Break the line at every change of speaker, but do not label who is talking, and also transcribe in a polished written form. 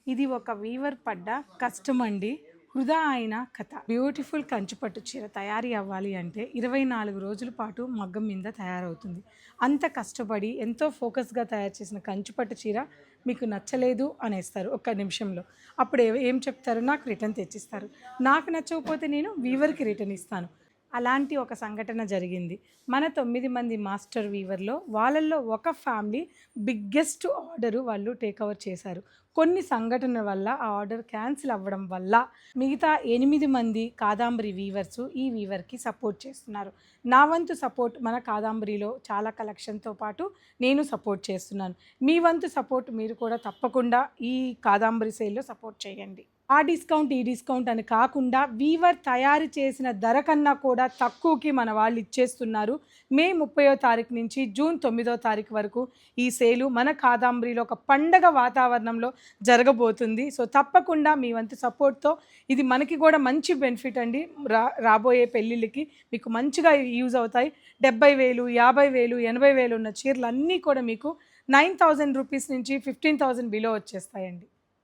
ఇది ఒక వీవర్ పడ్డ కష్టమండి. వృధా అయిన కథ. బ్యూటిఫుల్ కంచిపట్టు చీర తయారీ అవ్వాలి అంటే 24 రోజుల పాటు మగ్గం మీద తయారవుతుంది. అంత కష్టపడి ఎంతో ఫోకస్గా తయారు చేసిన కంచిపట్టు చీర మీకు నచ్చలేదు అనేస్తారు ఒక్క నిమిషంలో. అప్పుడు ఏం చెప్తారు? నాకు రిటర్న్ తెచ్చిస్తారు. నాకు నచ్చకపోతే నేను వీవర్కి రిటర్న్ ఇస్తాను. అలాంటి ఒక సంఘటన జరిగింది. మన 9 మంది మాస్టర్ వీవర్లో వాళ్ళల్లో ఒక ఫ్యామిలీ బిగ్గెస్ట్ ఆర్డరు వాళ్ళు టేక్ ఓవర్ చేశారు. కొన్ని సంఘటనల వల్ల ఆ ఆర్డర్ క్యాన్సిల్ అవ్వడం వల్ల మిగతా 8 మంది కాదాంబరి వీవర్సు ఈ వీవర్కి సపోర్ట్ చేస్తున్నారు. నా వంతు సపోర్ట్ మన కాదాంబరిలో చాలా కలెక్షన్తో పాటు నేను సపోర్ట్ చేస్తున్నాను. మీ వంతు సపోర్ట్ మీరు కూడా తప్పకుండా ఈ కాదాంబరి సేల్లో సపోర్ట్ చేయండి. ఆ డిస్కౌంట్ ఈ డిస్కౌంట్ అని కాకుండా వీవర్ తయారు చేసిన ధర కన్నా కూడా తక్కువకి మన వాళ్ళు ఇచ్చేస్తున్నారు. మే 30వ తారీఖు నుంచి జూన్ 9వ తారీఖు వరకు ఈ సేలు మన కాదాంబరిలో ఒక పండగ వాతావరణంలో జరగబోతుంది. సో తప్పకుండా మీ వంతు సపోర్ట్తో ఇది మనకి కూడా మంచి బెనిఫిట్ అండి. రాబోయే పెళ్ళిళ్ళకి మీకు మంచిగా యూజ్ అవుతాయి. 70,000, 50,000, 80,000 ఉన్న చీరలు అన్నీ కూడా మీకు 9,000 రూపీస్ నుంచి 15,000 బిలో వచ్చేస్తాయండి.